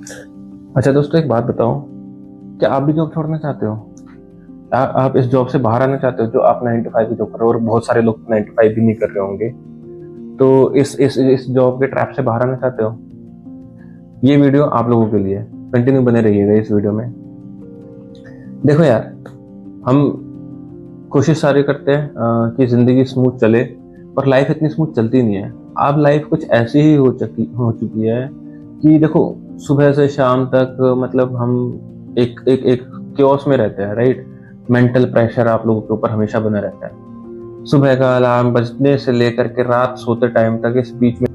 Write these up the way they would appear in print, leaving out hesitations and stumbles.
अच्छा दोस्तों, एक बात बताओ, क्या आप भी जॉब छोड़ना चाहते हो? आप इस जॉब से बाहर आना चाहते हो जो आप 9 to 5 की जॉब कर रहे हो, और बहुत सारे लोग 9 to 5 भी नहीं कर रहे होंगे। तो इस जॉब के ट्रैप से बाहर आना चाहते हो? ये वीडियो आप लोगों के लिए। कंटिन्यू बने रहिएगा इस वीडियो में। देखो यार, हम कोशिश सारे करते हैं कि जिंदगी स्मूथ चले, पर लाइफ इतनी स्मूथ चलती नहीं है। अब लाइफ कुछ ऐसी ही हो चुकी है कि देखो, सुबह से शाम तक मतलब हम एक एक एक क्योस में रहते हैं, राइट। मेंटल प्रेशर आप लोगों के ऊपर हमेशा बना रहता है। सुबह का अलार्म बजने से लेकर के रात सोते टाइम तक इस बीच में,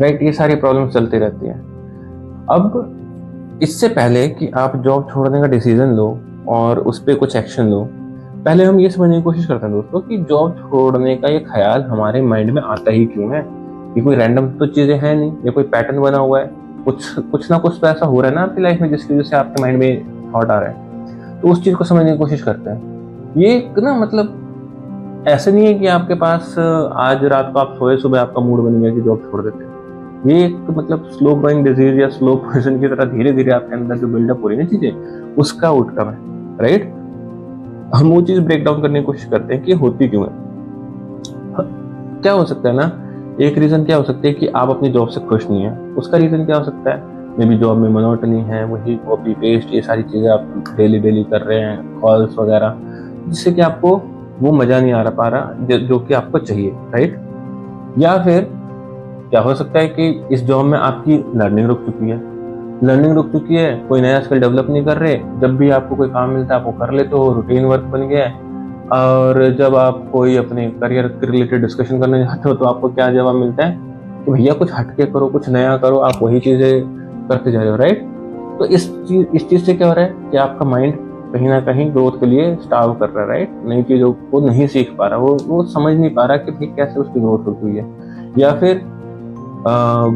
राइट, ये सारी प्रॉब्लम चलती रहती है। अब इससे पहले कि आप जॉब छोड़ने का डिसीजन लो और उस पर कुछ एक्शन लो, पहले हम ये समझने की कोशिश करते हैं दोस्तों कि जॉब छोड़ने का ये ख्याल हमारे माइंड में आता ही क्यों है। ये कोई रैंडम तो चीजें हैं नहीं, ये कोई पैटर्न बना हुआ है। कुछ कुछ ना कुछ तो ऐसा हो रहा है ना आपकी लाइफ में जिसकी वजह से आपके माइंड में थॉट आ रहा है। तो उस चीज को समझने की कोशिश करते हैं। ये एक ना मतलब ऐसे नहीं है कि आपके पास आज रात को आप सोए, सुबह आपका मूड बन गया कि जॉब छोड़ देते हैं। ये एक मतलब स्लो ग्रोइंग डिजीज या स्लो पॉइजन की तरह धीरे धीरे आपके अंदर जो बिल्डअप हो रही है ना चीजें, उसका आउटकम है, राइट। हम वो चीज ब्रेक डाउन करने की कोशिश करते हैं कि होती क्यों है। क्या हो सकता है ना, एक रीजन क्या हो सकता है कि आप अपनी जॉब से खुश नहीं है। उसका रीजन क्या हो सकता है? मे बी जॉब में मोनोटनी है, वही कॉपी पेस्ट ये सारी चीजें आप डेली डेली कर रहे हैं, कॉल्स वगैरह, जिससे कि आपको वो मजा नहीं आ रहा पा रहा जो कि आपको चाहिए, राइट। या फिर क्या हो सकता है कि इस जॉब में आपकी लर्निंग रुक चुकी है। लर्निंग रुक चुकी है, कोई नया स्किल डेवलप नहीं कर रहे। जब भी आपको कोई काम मिलता है आप वो कर लेते हो, रूटीन वर्क बन गया है। और जब आप कोई अपने करियर के रिलेटेड डिस्कशन करने जाते हो तो आपको क्या जवाब मिलता है कि भैया कुछ हटके करो, कुछ नया करो। आप वही चीजें करते जा रहे हो, राइट। तो इस चीज से क्या हो रहा है कि आपका माइंड कहीं ना कहीं ग्रोथ के लिए स्टार्व कर रहा है, राइट। नई चीजों को नहीं सीख पा रहा, वो समझ नहीं पा रहा कि भाई कैसे उसकी ग्रोथ होती है। या फिर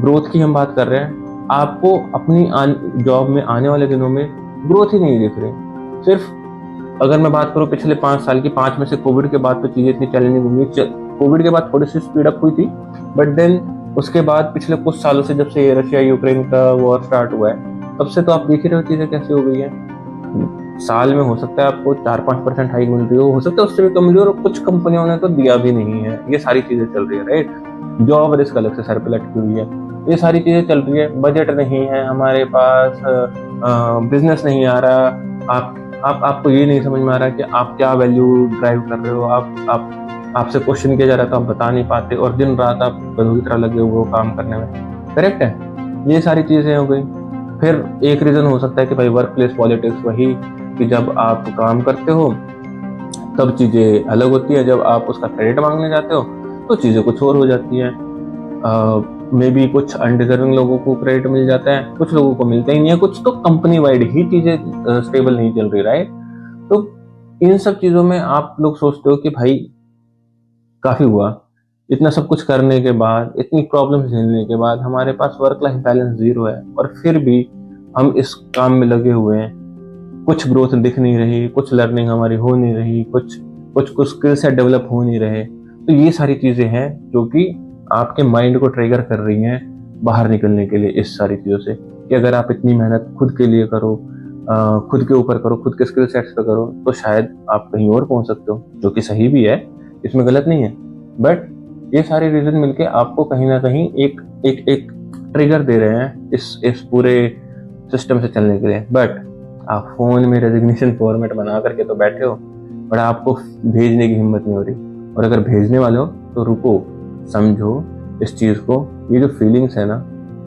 ग्रोथ की हम बात कर रहे हैं, आपको अपनी जॉब में आने वाले दिनों में ग्रोथ ही नहीं दिख रही। सिर्फ अगर मैं बात करूं पिछले 5 साल की, 5 में से कोविड के बाद तो चीजें इतनी चैलेंजिंग हुई। कोविड के बाद थोड़ी सी स्पीड अप हुई थी, बट देन उसके बाद पिछले कुछ सालों से, जब से रशिया यूक्रेन का वॉर स्टार्ट हुआ है, तब से तो आप देख ही रहे हो चीजें कैसी हो गई है। साल में हो सकता है आपको 4-5% हाइक मिल रही हो सकता है उससे भी कम मिली हो, और कुछ कंपनियों ने तो दिया भी नहीं है। ये सारी चीजें चल रही है, राइट। जॉब रिस्क अलग से सर पे लटकी हुई है। ये सारी चीजें चल रही है, बजट नहीं है हमारे पास, बिजनेस नहीं आ रहा। आपको ये नहीं समझ में आ रहा कि आप क्या वैल्यू ड्राइव कर रहे हो। आप आपसे क्वेश्चन किया जा रहा है तो आप बता नहीं पाते, और दिन रात आप बंदूक की तरह लगे हुए हो काम करने में, करेक्ट है। ये सारी चीजें हो गई। फिर एक रीजन हो सकता है कि भाई वर्क प्लेस पॉलिटिक्स, वही कि जब आप काम करते हो तब चीजें अलग होती है, जब आप उसका क्रेडिट मांगने जाते हो तो चीजें कुछ और हो जाती हैं। मे बी कुछ अनडिजर्विंग लोगों को क्रेडिट मिल जाता है, कुछ लोगों को मिलता ही नहीं है, कुछ तो कंपनी वाइड ही चीजें स्टेबल नहीं चल रही, राइट। तो इन सब चीजों में आप लोग सोचते हो कि भाई काफी हुआ, इतना सब कुछ करने के बाद, इतनी प्रॉब्लम झेलने के बाद हमारे पास वर्क लाइफ बैलेंस जीरो है, और फिर भी हम इस काम में लगे हुए हैं। कुछ ग्रोथ दिख नहीं रही, कुछ लर्निंग हमारी हो नहीं रही, कुछ कुछ कुछ स्किल सेट डेवलप हो नहीं रहे। तो ये सारी चीजें हैं जो कि आपके माइंड को ट्रिगर कर रही हैं बाहर निकलने के लिए इस सारी चीजों से, कि अगर आप इतनी मेहनत खुद के लिए करो, खुद के ऊपर करो, खुद के स्किल सेट्स पे करो, तो शायद आप कहीं और पहुंच सकते हो, जो कि सही भी है, इसमें गलत नहीं है। बट ये सारे रीजन मिलके आपको कहीं ना कहीं एक एक एक ट्रिगर दे रहे हैं इस पूरे सिस्टम से चलने के लिए। बट आप फोन में रेजिग्नेशन फॉर्मेट बना करके तो बैठे हो, बट आपको भेजने की हिम्मत नहीं हो रही। और अगर भेजने वाले हो तो रुको, समझो इस चीज को। ये जो फीलिंग्स है ना,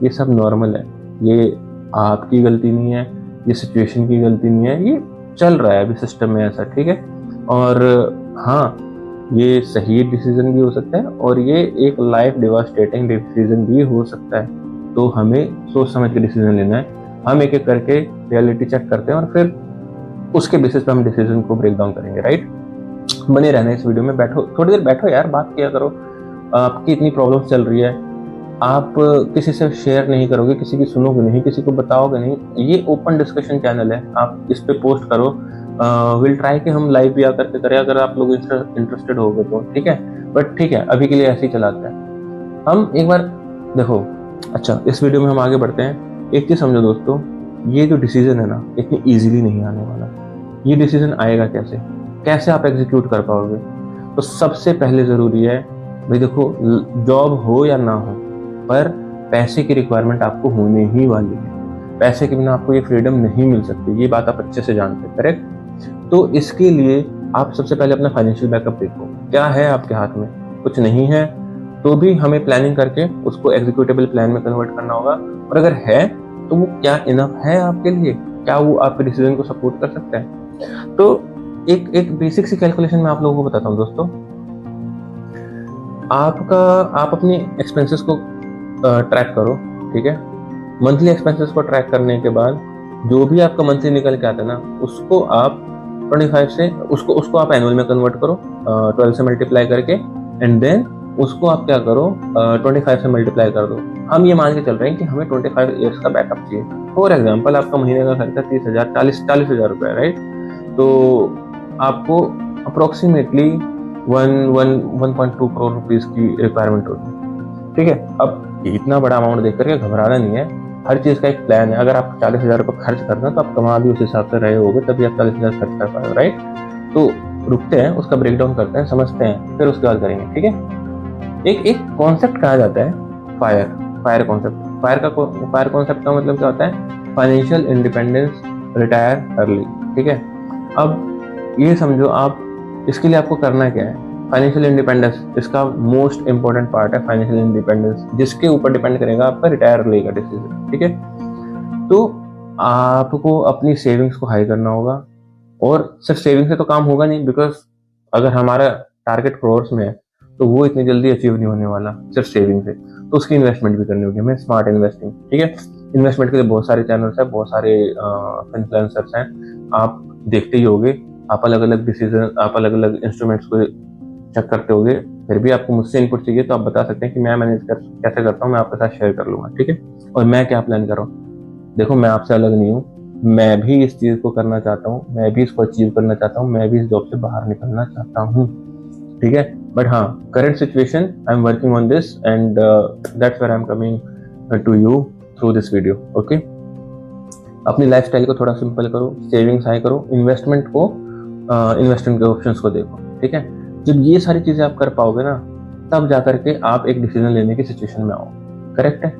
ये सब नॉर्मल है। ये आपकी गलती नहीं है, ये सिचुएशन की गलती नहीं है, ये चल रहा है अभी सिस्टम में ऐसा, ठीक है। और हाँ, ये सही डिसीजन भी हो सकता है और ये एक लाइफ डिवास्टेटिंग डिसीजन भी हो सकता है। तो हमें सोच समझ के डिसीजन लेना है। हम एक एक करके रियलिटी चेक करते हैं और फिर उसके बेसिस पे हम डिसीजन को ब्रेक डाउन करेंगे, राइट। बने रहना इस वीडियो में, बैठो थोड़ी देर, बैठो यार, बात किया करो। आपकी इतनी प्रॉब्लम चल रही है, आप किसी से शेयर नहीं करोगे, किसी की सुनोगे नहीं, किसी को बताओगे नहीं। ये ओपन डिस्कशन चैनल है, आप इस पे पोस्ट करो। विल ट्राई कि हम लाइव भी आकर के करें, अगर आप लोग इंटरेस्टेड हो गए तो, ठीक है। बट ठीक है, अभी के लिए ऐसे ही चलाते हैं हम। एक बार देखो, अच्छा इस वीडियो में हम आगे बढ़ते हैं। एक चीज समझो दोस्तों, ये जो डिसीजन है ना इतनी इजीली नहीं आने वाला। ये डिसीजन आएगा कैसे, कैसे आप एग्जीक्यूट कर पाओगे? तो सबसे पहले जरूरी है भाई देखो, जॉब हो या ना हो पर पैसे की रिक्वायरमेंट आपको होने ही वाली है। पैसे के बिना आपको ये फ्रीडम नहीं मिल सकती, ये बात आप अच्छे से जानते हैं, करेक्ट? तो इसके लिए आप सबसे पहले अपना फाइनेंशियल बैकअप देखो, क्या है आपके हाथ में? कुछ नहीं है तो भी हमें प्लानिंग करके उसको एग्जीक्यूटेबल प्लान में कन्वर्ट करना होगा, और अगर है तो वो क्या इनफ है आपके लिए? क्या वो आपके डिसीजन को सपोर्ट कर सकता है? तो एक बेसिक सी कैलकुलेशन मैं आप लोगों को बताता हूँ दोस्तों। आप अपनी एक्सपेंसेस को ट्रैक करो, ठीक है? मंथली एक्सपेंसेस को ट्रैक करने के बाद जो भी आपका मंथली निकल के आता है ना, उसको आप 25 से उसको आप एनुअल में कन्वर्ट करो, 12 से मल्टीप्लाई करके, एंड देन उसको आप क्या करो, 25 से मल्टीप्लाई कर दो। हम ये मान के चल रहे हैं कि हमें 25 ईयर्स का बैकअप चाहिए। फॉर एग्जाम्पल आपका महीने का खर्चा 30,000 40 हजार रुपये, राइट? तो आपको अप्रोक्सीमेटली 1.2 करोड़ रुपीज की रिक्वायरमेंट होगी, ठीक है? अब इतना बड़ा अमाउंट देख करके घबराना नहीं है, हर चीज का एक प्लान है। अगर आप 40,000 रुपये खर्च करना है तो आप कमा भी उस हिसाब से रहे होगे, तभी आप 40,000 खर्च कर पाए, राइट? तो रुकते हैं, उसका ब्रेकडाउन करते हैं, समझते हैं, फिर उसके बाद करेंगे, ठीक है? एक कॉन्सेप्ट कहा जाता है फायर कॉन्सेप्ट। फायर कॉन्सेप्ट का मतलब क्या होता है? फाइनेंशियल इंडिपेंडेंस, रिटायर अर्ली, ठीक है? अब ये समझो आप, इसके लिए आपको करना क्या है? फाइनेंशियल इंडिपेंडेंस इसका मोस्ट इंपॉर्टेंट पार्ट है। फाइनेंशियल इंडिपेंडेंस जिसके ऊपर डिपेंड करेगा आपका रिटायर अर्ली का डिसीजन, ठीक है? तो आपको अपनी सेविंग्स को हाई करना होगा, और सिर्फ सेविंग से तो काम होगा नहीं, बिकॉज अगर हमारा टारगेट करोर्स में है तो वो इतनी जल्दी अचीव नहीं होने वाला सिर्फ सेविंग से। तो उसकी इन्वेस्टमेंट भी करनी होगी हमें, स्मार्ट इन्वेस्टिंग, ठीक है? इन्वेस्टमेंट के लिए बहुत सारे चैनल्स हैं, बहुत सारे इन्फ्लुएंसर्स हैं, आप देखते ही होगे। आप अलग अलग डिसीजन, आप अलग अलग इंस्ट्रूमेंट्स को चेक करते होगे, फिर भी आपको मुझसे इनपुट चाहिए तो आप बता सकते हैं कि मैं मैनेज कैसे करता हूँ, मैं आपके साथ शेयर कर लूंगा, ठीक है? और मैं क्या प्लान कर रहा हूँ, देखो मैं आपसे अलग नहीं हूँ, मैं भी इस चीज को करना चाहता हूँ, मैं भी इसको अचीव करना चाहता हूँ, मैं भी इस जॉब से बाहर निकलना चाहता हूँ, ठीक है? बट हाँ, current situation I am working on this, and that's where I am coming to you through this video, okay? अपनी लाइफस्टाइल को थोड़ा सिंपल करो, सेविंग्स हाई करो, इन्वेस्टमेंट के ऑप्शंस को देखो, ठीक है? जब ये सारी चीजें आप कर पाओगे ना, तब जाकर के आप एक डिसीजन लेने की सिचुएशन में आओ, करेक्ट है?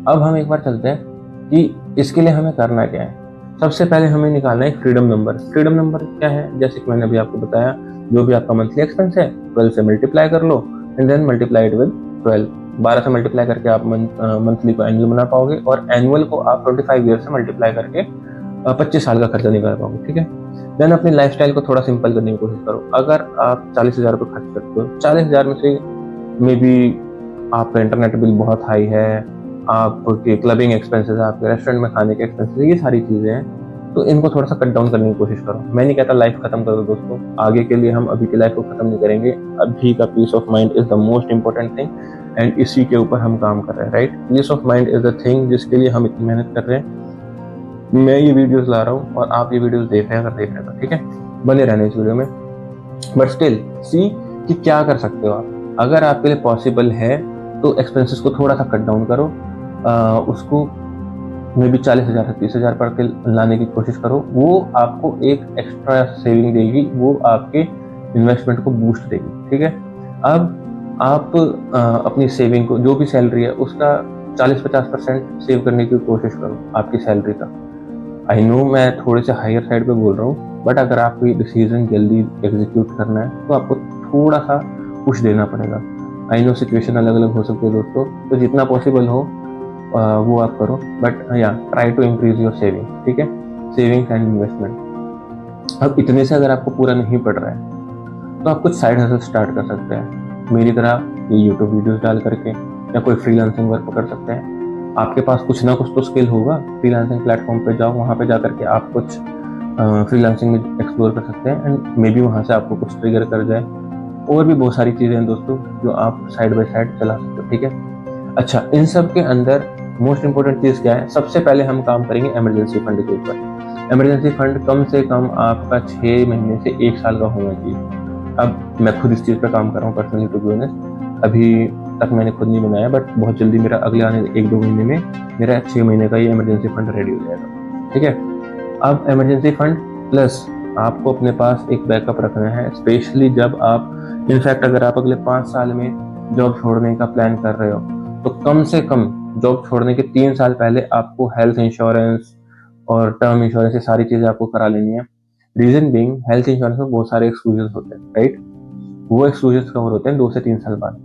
अब हम एक बार चलते हैं कि इसके लिए हमें करना क्या है। सबसे पहले हमें निकालना है फ्रीडम नंबर। फ्रीडम नंबर क्या है? जैसे कि मैंने अभी आपको बताया, जो भी आपका मंथली एक्सपेंस है 12 से मल्टीप्लाई कर लो, and then multiply it with 12। 12 से मल्टीप्लाई करके आप मंथली को एनुअल बना पाओगे, और एनुअल को आप 25 ईयर से मल्टीप्लाई करके 25 साल का खर्चा निकाल पाओगे, ठीक है? देन अपनी लाइफस्टाइल को थोड़ा सिंपल करने की कोशिश करो। अगर आप 40,000 रुपये खर्च करते हो, 40,000 में से मे बी आपका इंटरनेट बिल बहुत हाई है, आपके क्लबिंग एक्सपेंसेस है, आपके रेस्टोरेंट में खाने के एक्सपेंसेस, ये सारी चीज़ें हैं, तो इनको थोड़ा सा कट डाउन करने की कोशिश करो। मैं नहीं कहता लाइफ खत्म कर दो दोस्तों, आगे के लिए हम अभी की लाइफ को खत्म नहीं करेंगे। अभी का peace of mind is the most important thing, and इसी के ऊपर हम काम कर रहे हैं, right? Peace of mind is the thing जिसके लिए हम इतनी मेहनत कर रहे हैं। मैं ये वीडियोस ला रहा हूँ और आप ये वीडियोस देख रहे हैं, अगर देख रहे हैं तो ठीक है, बने रहने इस वीडियो में। बट स्टिल सी कि क्या कर सकते हो आप। अगर आपके लिए पॉसिबल है तो एक्सपेंसेस को थोड़ा सा कट डाउन करो, उसको मे बी 40,000 से 30,000 पर के लाने की कोशिश करो। वो आपको एक एक्स्ट्रा सेविंग देगी, वो आपके इन्वेस्टमेंट को बूस्ट देगी, ठीक है? अब आप अपनी सेविंग को, जो भी सैलरी है उसका 40-50% सेव करने की कोशिश करो आपकी सैलरी का। आई नो मैं थोड़े से हायर साइड पे बोल रहा हूँ, बट अगर आपको ये डिसीजन जल्दी एग्जीक्यूट करना है तो आपको थोड़ा सा पुश देना पड़ेगा। आई नो सिचुएशन अलग अलग हो सकती है दोस्तों, तो जितना पॉसिबल हो वो आप करो, बट या try to increase your saving, ठीक है? Savings and investment. अब इतने से अगर आपको पूरा नहीं पड़ रहा है तो आप कुछ साइड हसल स्टार्ट कर सकते हैं, मेरी तरह ये यूट्यूब वीडियोस डाल करके, या कोई फ्रीलांसिंग वर्क कर सकते हैं। आपके पास कुछ ना कुछ तो स्किल होगा, फ्रीलांसिंग प्लेटफॉर्म पे जाओ, वहाँ पे जा करके आप कुछ फ्रीलांसिंग में एक्सप्लोर कर सकते हैं, एंड मे बी वहाँ से आपको कुछ ट्रिगर कर जाए। और भी बहुत सारी चीज़ें हैं दोस्तों जो आप साइड बाय साइड चला सकते हो, ठीक है? अच्छा, इन सब के अंदर मोस्ट इंपॉर्टेंट चीज़ क्या है? सबसे पहले हम काम करेंगे इमरजेंसी फंड के ऊपर। इमरजेंसी फंड कम से कम आपका 6 महीने से 1 साल का होना चाहिए। अब मैं खुद इस चीज़ पे काम कर रहा हूँ पर्सनली, टू बी ऑनेस्ट। अभी तक मैंने खुद नहीं बनाया, बट बहुत जल्दी मेरा अगले आने 1-2 महीने में मेरा 6 महीने का ये इमरजेंसी फंड रेडी हो जाएगा। ठीक है, अब इमरजेंसी फंड प्लस आपको अपने पास एक बैकअप रखना है, स्पेशली जब आप, इनफैक्ट अगर आप अगले 5 साल में जॉब छोड़ने का प्लान कर रहे हो तो कम से कम जॉब छोड़ने के 3 साल पहले आपको हेल्थ इंश्योरेंस और टर्म इंश्योरेंस, ये सारी चीजें आपको करा लेनी है। रीजन बीइंग, हेल्थ इंश्योरेंस में बहुत सारे एक्सक्लूजन होते हैं, राइट, वो एक्सक्लूजन कवर होते हैं 2 से 3 साल बाद।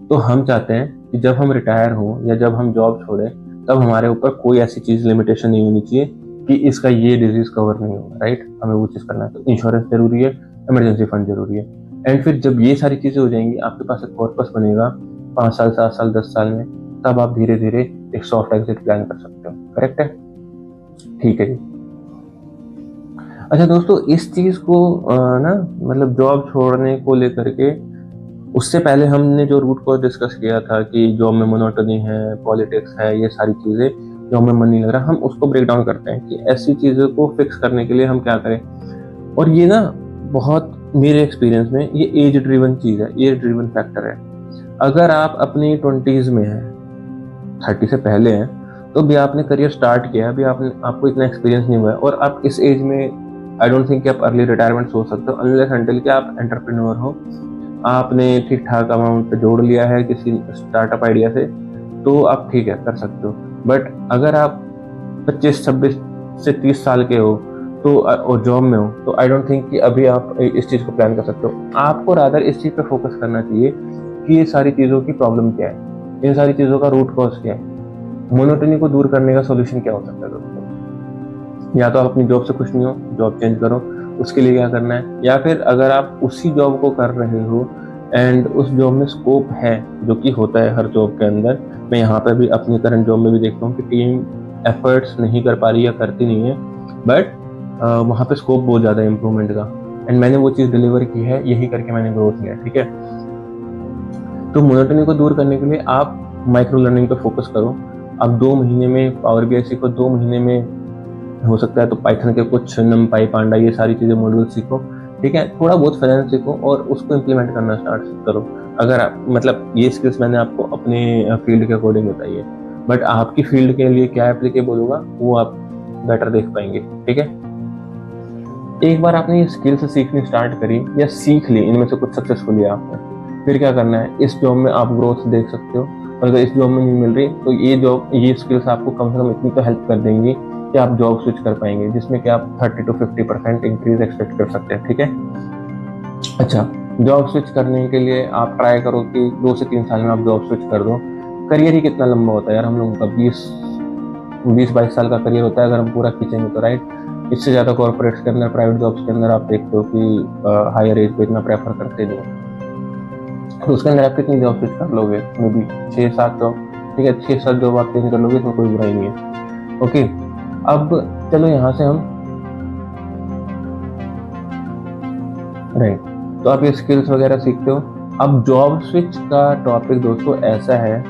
तो हम चाहते हैं कि जब हम रिटायर हो या जब हम जॉब छोड़े तब हमारे ऊपर कोई ऐसी चीज लिमिटेशन नहीं होनी चाहिए कि इसका ये डिजीज कवर नहीं होगा, राइट, हमें वो चीज करना है। तो इंश्योरेंस जरूरी है, इमरजेंसी फंड जरूरी है। एंड फिर जब ये सारी चीजें हो जाएंगी, आपके पास एक कॉर्पस बनेगा 5 साल, 7 साल, 10 साल में, तब आप धीरे धीरे एक सॉफ्ट एग्जिट प्लान कर सकते हो। करेक्ट है? ठीक है जी। अच्छा दोस्तों, इस चीज को ना, मतलब जॉब छोड़ने को लेकर के, उससे पहले हमने जो रूट कॉज डिस्कस किया था कि जॉब में मोनोटनी है, पॉलिटिक्स है, ये सारी चीजें, जॉब में मन नहीं लग रहा, हम उसको ब्रेक डाउन करते हैं कि ऐसी चीजों को फिक्स करने के लिए हम क्या करें। और ये ना बहुत, मेरे एक्सपीरियंस में ये एज ड्रिवन चीज है, एज ड्रिवन फैक्टर है। अगर आप अपनी 20s में हैं, 30 से पहले हैं, तो भी आपने करियर स्टार्ट किया, अभी आपको इतना एक्सपीरियंस नहीं हुआ है और आप इस एज में, आई डोंट थिंक कि आप अर्ली रिटायरमेंट सोच सकते हो अनलेस अनटिल कि आप एंटरप्रेन्योर हो, आपने ठीक ठाक अमाउंट जोड़ लिया है किसी स्टार्टअप आइडिया से, तो आप ठीक है कर सकते हो। बट अगर आप 25, 26 से 30 साल के हो तो और जॉब में हो, तो आई डोंट थिंक कि अभी आप इस चीज़ को प्लान कर सकते हो। आपको रादर इस चीज़ पे फोकस करना चाहिए कि ये सारी चीज़ों की प्रॉब्लम क्या है, इन सारी चीज़ों का रूट कॉज क्या है, मोनोटनी को दूर करने का सोल्यूशन क्या हो सकता है दोस्तों। या तो आप अपनी जॉब से खुश नहीं हो, जॉब चेंज करो, उसके लिए क्या करना है, या फिर अगर आप उसी जॉब को कर रहे हो एंड उस जॉब में स्कोप है, जो कि होता है हर जॉब के अंदर, मैं यहाँ पे भी अपनी करंट जॉब में भी देखता हूँ कि टीम एफर्ट्स नहीं कर पा रही या करती नहीं है, बट वहाँ पे स्कोप बहुत ज़्यादा है इम्प्रूवमेंट का, एंड मैंने वो चीज़ डिलीवर की है, यही करके मैंने ग्रोथ लिया। ठीक है, तो मोनोटनी को दूर करने के लिए आप माइक्रो लर्निंग पे फोकस करो। आप 2 महीने में पावर बीआई सीखो, 2 महीने में हो सकता है तो पाइथन के कुछ नमपाई, पांडा, ये सारी चीज़ें मॉड्यूल सीखो। ठीक है, थोड़ा बहुत फाइनेंस सीखो और उसको इम्प्लीमेंट करना स्टार्ट करो। अगर आप, मतलब ये स्किल्स मैंने आपको अपने फील्ड के अकॉर्डिंग बताई है, बट आपकी फील्ड के लिए क्या एप्लीकेबल होगा वो आप बेटर देख पाएंगे। ठीक है, एक बार आपने ये स्किल्स सीखनी स्टार्ट करी या सीख ली, इनमें से कुछ सक्सेसफुली आपने, फिर क्या करना है, इस जॉब में आप ग्रोथ देख सकते हो। और अगर इस जॉब में नहीं मिल रही तो ये स्किल्स आपको कम से कम इतनी तो हेल्प कर देंगी कि आप जॉब स्विच कर पाएंगे, जिसमें कि आप 30 to 50% इंक्रीज एक्सपेक्ट कर सकते हैं। ठीक है, अच्छा, जॉब स्विच करने के लिए आप ट्राई करो कि 2 से 3 साल में आप जॉब स्विच कर दो। करियर ही कितना लंबा होता है यार, हम लोगों का 20-22 साल का करियर होता है अगर हम पूरा खींचेंगे तो, राइट। इससे ज़्यादा कॉर्पोरेट्स के अंदर, प्राइवेट जॉब्स के अंदर आप देखते हो कि हायर एज को इतना प्रेफर करते नहीं, तो उसके अंदर आप कितनी जॉब स्विच कर लोगे, मे बी 6-7 जॉब। ठीक है, 6-7 जॉब आप चेंज कर लोगे तो कोई बुराई नहीं है। ओके, अब चलो यहाँ से हम, राइट, तो आप ये स्किल्स वगैरह सीखते हो। अब जॉब स्विच का टॉपिक दोस्तों ऐसा है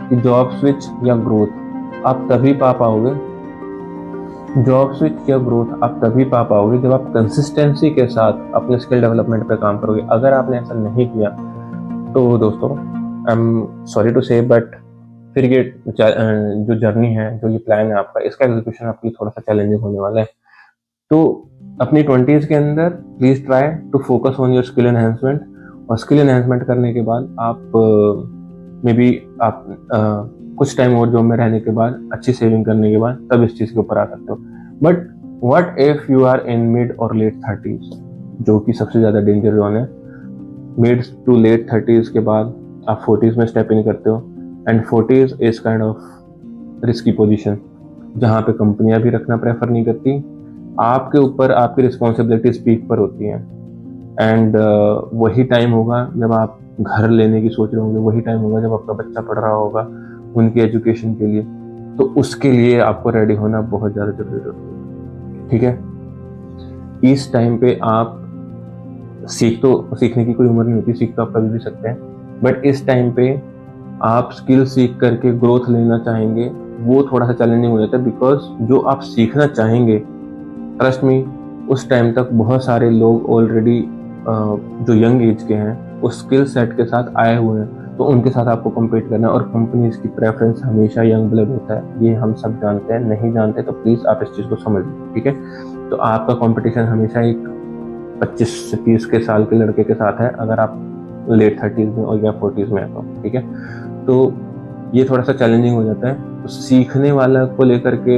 कि जॉब स्विच या ग्रोथ आप तभी पा पाओगे, जॉब स्विच या ग्रोथ आप तभी पा पाओगे जब आप कंसिस्टेंसी के साथ अपने स्किल डेवलपमेंट पे काम करोगे। अगर आपने ऐसा नहीं किया तो दोस्तों, आई एम सॉरी टू से, बट फिर ये जो जर्नी है, जो ये प्लान है आपका, इसका एग्जीक्यूशन आपके लिए थोड़ा सा चैलेंजिंग होने वाला है। तो अपनी 20s के अंदर please try to focus on your skill enhancement, और स्किल एनहेंसमेंट करने के बाद आप मे बी आप कुछ टाइम और जॉब में रहने के बाद, अच्छी सेविंग करने के बाद, तब इस चीज़ के ऊपर आ सकते हो। But what if you are in mid और लेट 30s, जो कि सबसे ज़्यादा डेंजर जोन है। मिड टू लेट 30s के बाद आप 40s में स्टेप इन करते हो, and 40s is kind of risky position, जहाँ पे कंपनियां भी रखना प्रेफर नहीं करती, आपके ऊपर आपकी रिस्पॉन्सिबिलिटीज पीक पर होती हैं, एंड वही टाइम होगा जब आप घर लेने की सोच रहे होंगे, वही टाइम होगा जब आपका बच्चा पढ़ रहा होगा उनकी एजुकेशन के लिए, तो उसके लिए आपको रेडी होना बहुत ज़्यादा जरूरी होती है। ठीक है, इस टाइम पे आप सीखने की कोई उम्र नहीं होती, सीख तो आप कभी भी सकते हैं, बट इस टाइम पे आप स्किल सीख करके ग्रोथ लेना चाहेंगे, वो थोड़ा सा चैलेंजिंग हो जाता है, बिकॉज जो आप सीखना चाहेंगे, ट्रस्ट मी, उस टाइम तक बहुत सारे लोग ऑलरेडी जो यंग एज के हैं उस स्किल सेट के साथ आए हुए हैं, तो उनके साथ आपको कम्पीट करना है। और कंपनीज की प्रेफरेंस हमेशा यंग ब्लड होता है, ये हम सब जानते हैं। नहीं जानते तो प्लीज़ आप इस चीज़ को समझ लीजिए, ठीक है। तो आपका कंपटीशन हमेशा एक 25 से 30 के साल के लड़के के साथ है, अगर आप लेट 30s में और या 40s में है तो, ठीक है। तो ये थोड़ा सा चैलेंजिंग हो जाता है। तो सीखने वाला को लेकर के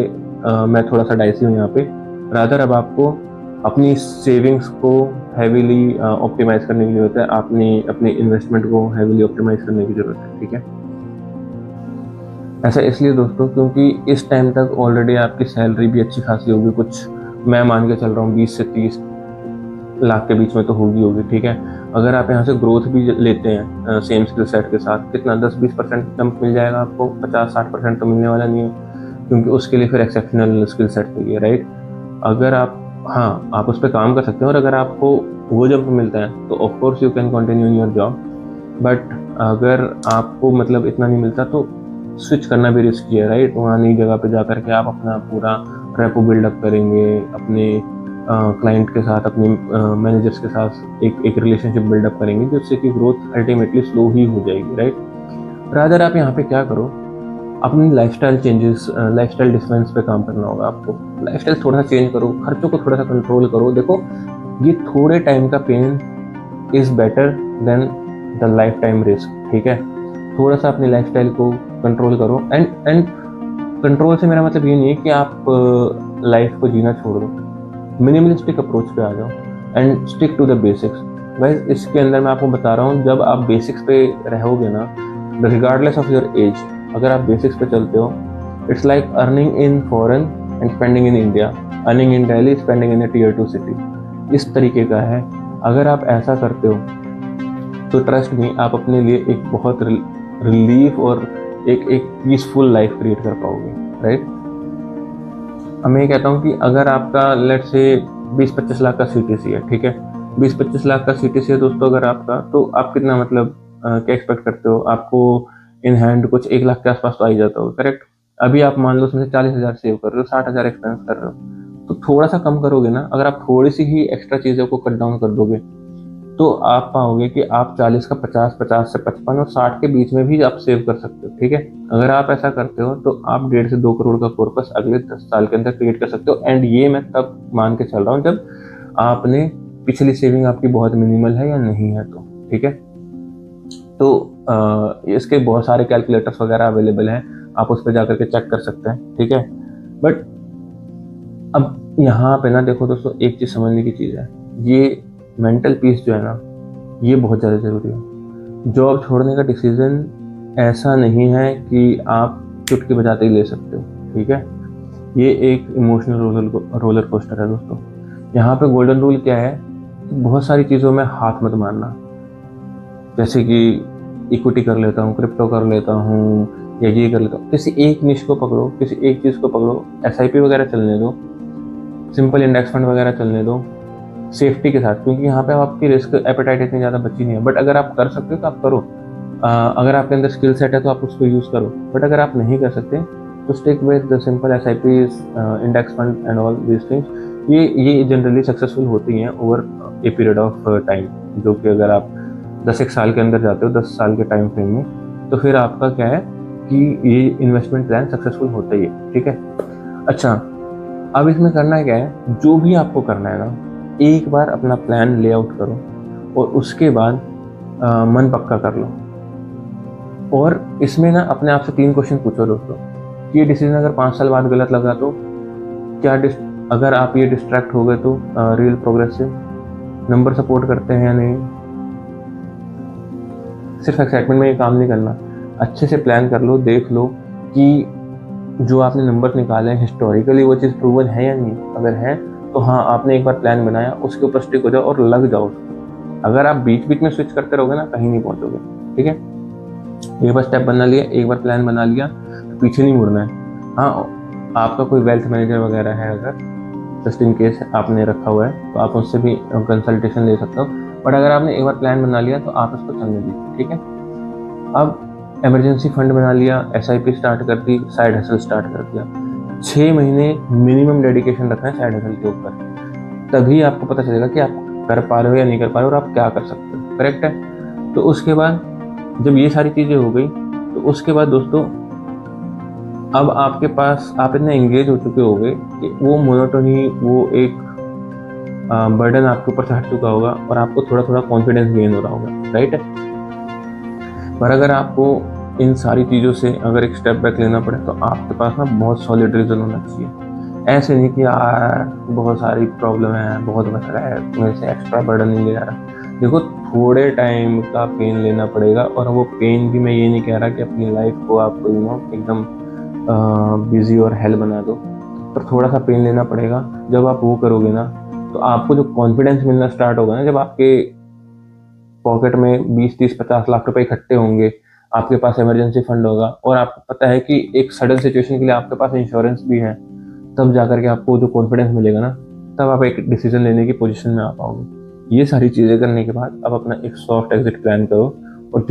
मैं थोड़ा सा डाइसी हूँ यहाँ पे। रादर अब आपको अपनी सेविंग्स को हैवीली ऑप्टिमाइज करने की जरूरत है, अपनी इन्वेस्टमेंट को हैवीली ऑप्टिमाइज करने की जरूरत है, ठीक है। ऐसा इसलिए दोस्तों क्योंकि इस टाइम तक ऑलरेडी आपकी सैलरी भी अच्छी खासी होगी, कुछ मैं मान के चल रहा हूँ 20 से 30 लाख के बीच में तो होगी, ठीक है। अगर आप यहाँ से ग्रोथ भी लेते हैं सेम स्किल सेट के साथ, कितना 10-20% जंप मिल जाएगा आपको, 50-60% तो मिलने वाला नहीं है, क्योंकि उसके लिए फिर एक्सेप्शनल स्किल सेट चाहिए, राइट। अगर आप आप उस पर काम कर सकते हैं, और अगर आपको वो जंप मिलता है तो of course you can continue in your job. But अगर आपको मतलब इतना नहीं मिलता तो स्विच करना भी रिस्की है, राइट। वहाँ नई जगह पे जा करके आप अपना पूरा रेपो बिल्डअप करेंगे, अपने क्लाइंट के साथ, अपने मैनेजर्स के साथ एक रिलेशनशिप बिल्डअप करेंगे, जिससे कि ग्रोथ अल्टीमेटली स्लो ही हो जाएगी, राइट। रादर आप यहाँ पे क्या करो, अपनी लाइफस्टाइल चेंजेस, लाइफस्टाइल डिफरेंस पे काम करना होगा आपको। लाइफस्टाइल थोड़ा सा चेंज करो, खर्चों को थोड़ा सा कंट्रोल करो। देखो, ये थोड़े टाइम का pain is better than the lifetime risk, ठीक है। थोड़ा सा अपनी लाइफस्टाइल को कंट्रोल करो। एंड कंट्रोल से मेरा मतलब ये नहीं है कि आप लाइफ को जीना छोड़ दो। मिनिमलिस्टिक अप्रोच पे आ जाओ and stick to the basics. Guys, इसके अंदर मैं आपको बता रहा हूँ, जब आप बेसिक्स पे रहोगे ना, रिगार्डलेस ऑफ योर एज, अगर आप बेसिक्स पे चलते हो, it's like earning in foreign and spending in India, earning in Delhi, spending in a tier 2 city. इस तरीके का है। अगर आप ऐसा करते हो तो ट्रस्ट मी, आप अपने लिए एक बहुत रिलीफ और एक पीसफुल लाइफ क्रिएट कर पाओगे, राइट। अब मैं ये कहता हूँ कि अगर आपका लेट से 20-25 लाख का सीटीसी है, ठीक है, 20-25 लाख का सीटीसी है दोस्तों अगर आपका, तो आप कितना मतलब क्या एक्सपेक्ट करते हो, आपको इन हैंड कुछ 1 लाख के आसपास तो आ ही जाता होगा, करेक्ट। अभी आप मान लो उसमें से 40,000 सेव कर रहे हो, 60,000 एक्सपेंस कर रहे हो, तो थोड़ा सा कम करोगे ना, अगर आप थोड़ी सी ही एक्स्ट्रा चीज़ों को कट डाउन कर दोगे, तो आप पाओगे कि आप 40 का 50, 50 से 55 और 60 के बीच में भी आप सेव कर सकते हो, ठीक है। अगर आप ऐसा करते हो तो आप 1.5 से 2 करोड़ का कॉर्पस अगले 10 साल के अंदर क्रिएट कर सकते हो। एंड ये मैं तब मान के चल रहा हूँ जब आपने पिछली सेविंग आपकी बहुत मिनिमल है या नहीं है तो, ठीक है। तो इसके बहुत सारे कैलकुलेटर्स वगैरह अवेलेबल हैं, आप उस पर जाकर के चेक कर सकते हैं, ठीक है। बट अब यहाँ पे ना देखो दोस्तों, एक चीज़ समझने की चीज़ है, ये मेंटल पीस जो है ना, ये बहुत ज़्यादा ज़रूरी है। जॉब छोड़ने का डिसीज़न ऐसा नहीं है कि आप चुटकी बजाते ही ले सकते हो, ठीक है। ये एक इमोशनल रोलर कोस्टर है दोस्तों। यहाँ पे गोल्डन रूल क्या है, बहुत सारी चीज़ों में हाथ मत मारना। जैसे कि इक्विटी कर लेता हूँ, क्रिप्टो कर लेता हूँ, या ये कर लेता हूँ, किसी एक निश को पकड़ो, किसी एक चीज़ को पकड़ो, SIP वगैरह चलने दो, सिंपल इंडेक्स फंड वगैरह चलने दो सेफ्टी के साथ, क्योंकि यहाँ पे आपकी रिस्क एपेटाइट इतनी ज़्यादा बची नहीं है। बट अगर आप कर सकते हो तो आप करो, अगर आपके अंदर स्किल सेट है तो आप उसको यूज़ करो। बट अगर आप नहीं कर सकते तो stick with the simple SIPs, index fund and all these things. ये जनरली सक्सेसफुल होती हैं over a period of time, जो कि अगर आप 10 साल के अंदर जाते हो, 10 साल के टाइम फ्रेम में, तो फिर आपका क्या है कि ये इन्वेस्टमेंट प्लान सक्सेसफुल होता ही है, ठीक है। अच्छा, अब इसमें करना क्या है, जो भी आपको करना है ना, एक बार अपना प्लान लेआउट करो और उसके बाद मन पक्का कर लो। और इसमें ना अपने आप से 3 क्वेश्चन पूछो दोस्तों कि ये डिसीजन अगर 5 साल बाद गलत लगा तो क्या, अगर आप ये डिस्ट्रैक्ट हो गए तो रियल प्रोग्रेस से नंबर सपोर्ट करते हैं या नहीं। सिर्फ एक्साइटमेंट में ये काम नहीं करना, अच्छे से प्लान कर लो, देख लो कि जो आपने नंबर निकाले हैं हिस्टोरिकली वो चीज़ प्रूवन है या नहीं। अगर है तो हाँ, आपने एक बार प्लान बनाया, उसके ऊपर स्टिक हो जाओ और लग जाओ उसको। अगर आप बीच बीच में स्विच करते रहोगे ना, कहीं नहीं पहुंचोगे, ठीक है। एक बार स्टेप बना लिया, एक बार प्लान बना लिया, तो पीछे नहीं मुड़ना है। हाँ, आपका कोई वेल्थ मैनेजर वगैरह है, अगर जस्ट इन केस आपने रखा हुआ है, तो आप उससे भी कंसल्टेशन ले सकते हो। बट अगर आपने एक बार प्लान बना लिया तो आप उसको चलने दीजिए, ठीक है। अब इमरजेंसी फंड बना लिया, SIP स्टार्ट कर दी, साइड हसल स्टार्ट कर दिया, 6 महीने मिनिमम डेडिकेशन रखना है साइड हसल के ऊपर, तभी आपको पता चलेगा कि आप कर पा रहे हो या नहीं कर पा रहे हो और आप क्या कर सकते हो, करेक्ट है। तो उसके बाद जब ये सारी चीज़ें हो गई तो उसके बाद दोस्तों अब आपके पास आप इतने एंगेज हो चुके होगे कि वो मोनोटोनी, वो एक बर्डन आपके ऊपर से हट चुका होगा और आपको थोड़ा थोड़ा कॉन्फिडेंस गेन हो रहा होगा, राइट है। पर अगर आपको इन सारी चीज़ों से अगर एक स्टेप बैक लेना पड़े तो आपके पास ना बहुत सॉलिड रीज़न होना चाहिए। ऐसे नहीं कि यार बहुत सारी प्रॉब्लम है, बहुत बच रहा है, मेरे से एक्स्ट्रा बर्डन नहीं ले जा रहा। देखो, थोड़े टाइम का पेन लेना पड़ेगा, और वो पेन भी मैं ये नहीं कह रहा कि अपनी लाइफ को आप एकदम बिजी और हेल बना दो, पर थोड़ा सा पेन लेना पड़ेगा। जब आप वो करोगे ना तो आपको जो कॉन्फिडेंस मिलना स्टार्ट होगा ना, जब आपके पॉकेट में 20, 30, 50 लाख रुपए इकट्ठे होंगे, आपके पास इमरजेंसी फंड होगा, और आपको पता है कि एक सडन सिचुएशन के लिए आपके पास इंश्योरेंस भी है, तब जाकर के आपको जो कॉन्फिडेंस मिलेगा ना, तब आप एक डिसीजन लेने की पोजीशन में आ पाओगे। ये सारी चीज़ें करने के बाद अब अपना एक सॉफ्ट एग्जिट प्लान करो, और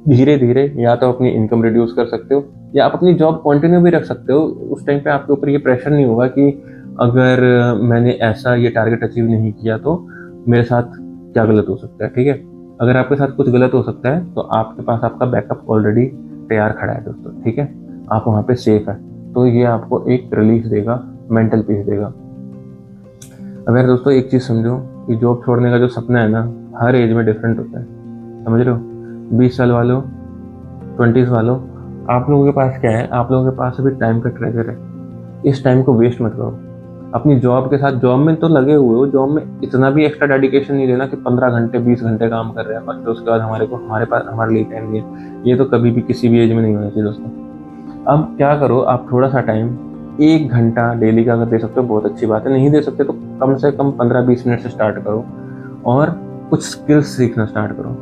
धीरे धीरे या तो अपनी इनकम रिड्यूस कर सकते हो या आप अपनी जॉब कंटिन्यू भी रख सकते हो। उस टाइम पे आपके ऊपर ये प्रेशर नहीं होगा कि अगर मैंने ऐसा ये टारगेट अचीव नहीं किया तो मेरे साथ क्या गलत हो सकता है, ठीक है। अगर आपके साथ कुछ गलत हो सकता है तो आपके पास आपका बैकअप ऑलरेडी तैयार खड़ा है दोस्तों, ठीक है। आप वहाँ पे सेफ है, तो ये आपको एक रिलीफ देगा, मेंटल पीस देगा। अब यार दोस्तों एक चीज़ समझो कि जॉब छोड़ने का जो सपना है ना, हर एज में डिफरेंट होता है, समझ रहे हो। 20 साल वालों, 20s वालों, आप लोगों के पास क्या है, आप लोगों के पास अभी टाइम का ट्रेजर है। इस टाइम को वेस्ट मत करो। अपनी जॉब के साथ, जॉब में तो लगे हुए हो, जॉब में इतना भी एक्स्ट्रा डेडिकेशन नहीं देना कि 15 घंटे 20 घंटे काम कर रहे हैं और फिर उसके बाद हमारे को हमारे पास हमारे लिए टाइम नहीं है। ये तो कभी भी किसी भी एज में नहीं होना चाहिए दोस्तों। अब क्या करो, आप थोड़ा सा टाइम, 1 घंटा डेली का अगर दे सकते हो बहुत अच्छी बात है, नहीं दे सकते तो कम से कम 15-20 मिनट से स्टार्ट करो और कुछ स्किल्स सीखना स्टार्ट करो।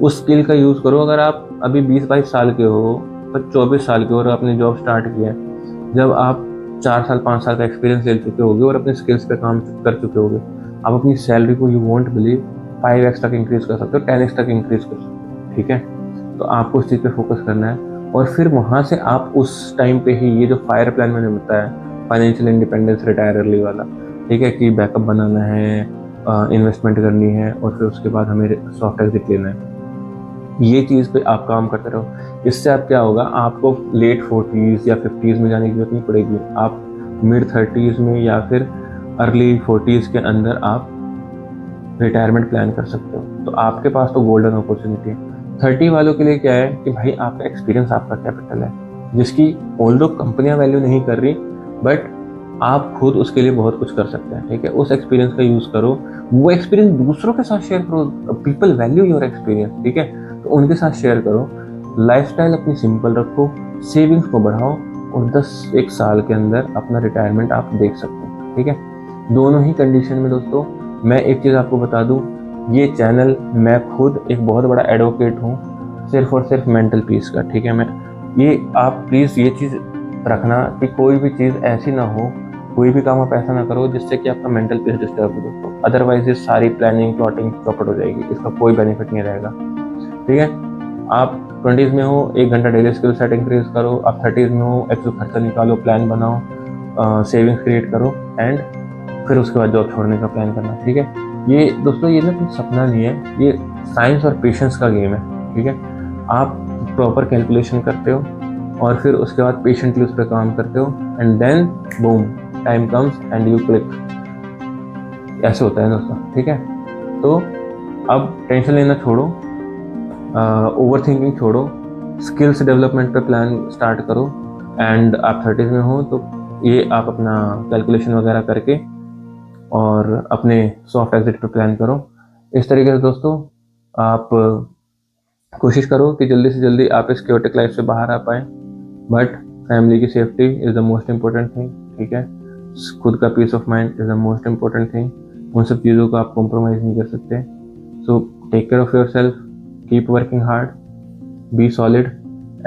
उस स्किल का यूज़ करो। अगर आप अभी 20-22 साल के हो, पर 24 साल के हो और आपने जॉब स्टार्ट किया है, जब आप 4 साल 5 साल का एक्सपीरियंस ले चुके होगे और अपने स्किल्स पे काम कर चुके होगे, आप अपनी सैलरी को, यू वॉन्ट बिलीव, 5x तक इंक्रीज कर सकते हो, 10x तक इंक्रीज कर सकते हो, ठीक है। तो आपको उस चीज़ पे फोकस करना है, और फिर वहाँ से आप उस टाइम पे ही ये जो फायर प्लान मैंने बताया, फाइनेंशियल इंडिपेंडेंस, रिटायर अर्ली वाला, ठीक है, कि बैकअप बनाना है, इन्वेस्टमेंट करनी है और फिर उसके बाद हमें सॉफ्ट एग्जिट लेना है, ये चीज़ पे आप काम करते रहो। इससे आप क्या होगा, आपको लेट 40s या 50s में जाने की जरूरत नहीं पड़ेगी। आप मिड 30s में या फिर अर्ली 40s के अंदर आप रिटायरमेंट प्लान कर सकते हो। तो आपके पास तो गोल्डन अपॉर्चुनिटी है। 30 वालों के लिए क्या है कि भाई आपका एक्सपीरियंस आपका कैपिटल है, जिसकी ऑल्दो कंपनियां वैल्यू नहीं कर रही, बट आप खुद उसके लिए बहुत कुछ कर सकते हैं, ठीक है। उस एक्सपीरियंस का यूज़ करो, वो एक्सपीरियंस दूसरों के साथ शेयर करो। पीपल वैल्यू योर एक्सपीरियंस, ठीक है, तो उनके साथ शेयर करो। लाइफस्टाइल अपनी सिंपल रखो, सेविंग्स को बढ़ाओ, और 10-1 साल के अंदर अपना रिटायरमेंट आप देख सकते हो, ठीक है। दोनों ही कंडीशन में दोस्तों, मैं एक चीज़ आपको बता दूं, ये चैनल, मैं खुद एक बहुत बड़ा एडवोकेट हूँ सिर्फ और सिर्फ मेंटल पीस का, ठीक है। मैं ये, आप प्लीज़ ये चीज़ रखना कि कोई भी चीज़ ऐसी ना हो, कोई भी काम आप ऐसा ना करो जिससे कि आपका मेंटल पीस डिस्टर्ब हो दोस्तों। अदरवाइज ये सारी प्लानिंग प्लॉटिंग चौपट हो जाएगी, इसका कोई बेनिफिट नहीं रहेगा, ठीक है। आप 20s में हो, 1 घंटा डेली स्किल सेट इंक्रीज करो। आप 30s में हो, एक्चुअल खर्चा निकालो, प्लान बनाओ, सेविंग्स क्रिएट करो, एंड फिर उसके बाद जॉब छोड़ने का प्लान करना, ठीक है। ये दोस्तों, ये ना कोई सपना नहीं है, ये साइंस और पेशेंस का गेम है, ठीक है। आप प्रॉपर कैलकुलेशन करते हो और फिर उसके बाद पेशेंटली उस पर काम करते हो, and then boom, time comes and you click. ऐसे होता है दोस्तों, ठीक है। तो अब टेंशन लेना छोड़ो, ओवर थिंकिंग छोड़ो, स्किल्स डेवलपमेंट पे प्लान स्टार्ट करो, एंड आप 30s में हो तो ये आप अपना कैलकुलेशन वगैरह करके और अपने सॉफ्ट एग्जिट पे प्लान करो। इस तरीके से दोस्तों आप कोशिश करो कि जल्दी से जल्दी आप इस क्योटिक लाइफ से बाहर आ पाए, बट फैमिली की safety is the most important thing, ठीक है। खुद का peace of mind is the most important thing. उन सब चीज़ों को आप कॉम्प्रोमाइज़ नहीं कर सकते। So take care of yourself, keep working hard, be solid,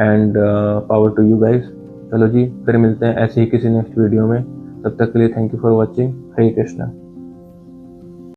and power to you guys. चलो जी, फिर मिलते हैं ऐसे ही किसी नेक्स्ट वीडियो में। तब तक के लिए thank you for watching. Hare Krishna.